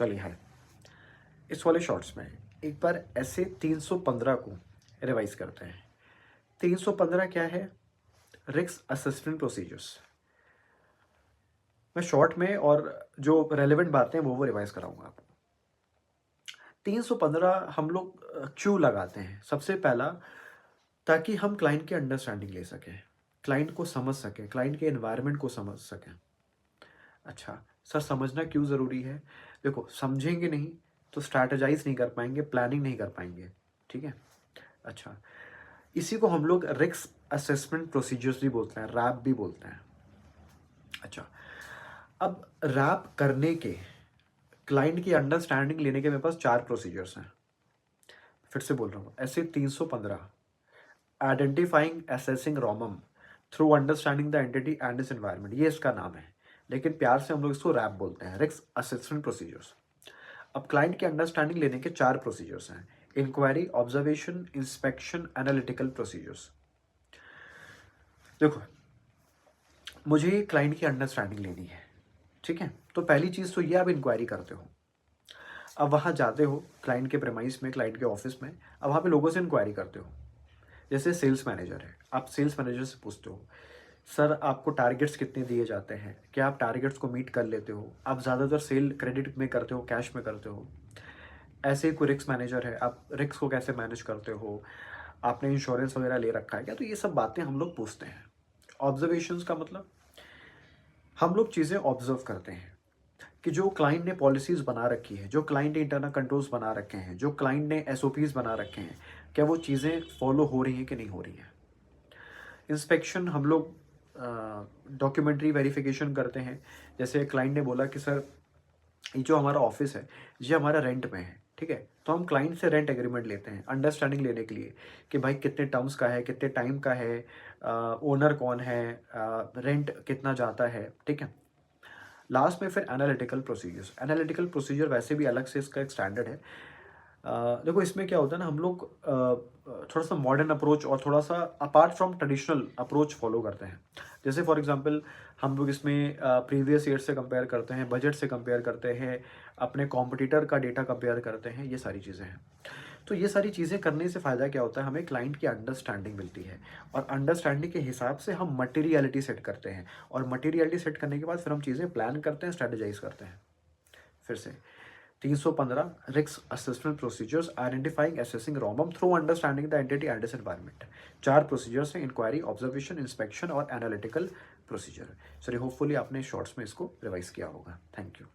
चलिए हाय। इस वाले शॉर्ट्स में एक बार ऐसे 315 को रिवाइज करते हैं। 315 क्या है? Risk assessment procedures. मैं शॉर्ट में और जो रेलेवेंट बातें हैं वो रिवाइज कराऊंगा आपको। 315 हम लोग क्यों लगाते हैं? सबसे पहला, ताकि हम क्लाइंट की अंडरस्टैंडिंग ले सकें, क्लाइंट को समझ सकें, क्लाइंट के एनवायरनमेंट को समझ सकें। अच्छा सर, समझना क्यों ज़रूरी है? देखो, समझेंगे नहीं तो स्ट्रैटेजाइज नहीं कर पाएंगे, प्लानिंग नहीं कर पाएंगे। ठीक है। अच्छा, इसी को हम लोग रिस्क असेसमेंट प्रोसीजर्स भी बोलते हैं, रैप भी बोलते हैं। अच्छा, अब रैप करने के, क्लाइंट की अंडरस्टैंडिंग लेने के मेरे पास 4 प्रोसीजर्स हैं। फिर से बोल रहा हूँ, ऐसे 315। Identifying assessing रोमम through understanding the entity and its environment, ये इसका नाम है, लेकिन प्यार से हम लोग इसको रैप बोलते हैं, रिस्क असेसमेंट प्रोसीजर्स। अब क्लाइंट की अंडरस्टैंडिंग लेने के 4 प्रोसीजर्स हैं: inquiry, observation, inspection, analytical procedures. देखो, मुझे क्लाइंट की अंडरस्टैंडिंग लेनी है, ठीक है। तो पहली चीज़ तो ये, आप इंक्वायरी करते हो। अब वहाँ जाते हो क्लाइंट के प्रेमाइस में, क्लाइंट के ऑफिस में, अब वहाँ पे लोगों से इंक्वायरी करते हो। जैसे सेल्स मैनेजर है, आप सेल्स मैनेजर से पूछते हो, सर आपको टारगेट्स कितने दिए जाते हैं, क्या आप टारगेट्स को मीट कर लेते हो, आप ज़्यादातर सेल क्रेडिट में करते हो, कैश में करते हो। ऐसे ही कोई रिस्क मैनेजर है, आप रिस्क को कैसे मैनेज करते हो, आपने इंश्योरेंस वगैरह ले रखा है क्या? तो ये सब बातें हम लोग पूछते हैं। ऑब्जर्वेशंस का मतलब, हम लोग चीज़ें ऑब्जर्व करते हैं कि जो क्लाइंट ने पॉलिसीज़ बना रखी है, जो क्लाइंट ने इंटरनल कंट्रोल्स बना रखे हैं, जो क्लाइंट ने एसओपीज़ बना रखे हैं, क्या वो चीज़ें फॉलो हो रही हैं कि नहीं हो रही हैं। इंस्पेक्शन, हम लोग डॉक्यूमेंट्री वेरिफिकेशन करते हैं। जैसे क्लाइंट ने बोला कि सर, ये जो हमारा ऑफिस है ये हमारा रेंट में है, ठीक है। तो हम क्लाइंट से रेंट एग्रीमेंट लेते हैं अंडरस्टैंडिंग लेने के लिए कि भाई कितने टर्म्स का है, कितने टाइम का है, ओनर कौन है, रेंट कितना जाता है, ठीक है। लास्ट में फिर एनालिटिकल प्रोसीजर्स। एनालिटिकल प्रोसीजर वैसे भी अलग से इसका एक स्टैंडर्ड है। देखो, इसमें क्या होता है ना, हम लोग थोड़ा सा मॉडर्न अप्रोच और थोड़ा सा apart from traditional approach follow करते हैं। जैसे फॉर एग्जांपल, हम लोग इसमें प्रीवियस ईयर से कंपेयर करते हैं, बजट से कंपेयर करते हैं, अपने कॉम्पिटिटर का डेटा कंपेयर करते हैं, ये सारी चीज़ें हैं। तो ये सारी चीज़ें करने से फ़ायदा क्या होता है, हमें क्लाइंट की अंडरस्टैंडिंग मिलती है, और अंडरस्टैंडिंग के हिसाब से हम मटेरियलिटी सेट करते हैं, और मटेरियलिटी सेट करने के बाद फिर हम चीज़ें प्लान करते हैं, स्ट्रेटेजाइज करते हैं। फिर से 315 risk assessment procedures, identifying assessing ROMM through understanding the entity and its environment. 4 procedures हैं: इंक्वायरी, ऑब्जर्वेशन, इंस्पेक्शन और एनालिटिकल प्रोसीजर। सॉरी, होपफुली आपने शॉर्ट्स में इसको रिवाइज किया होगा। Thank you.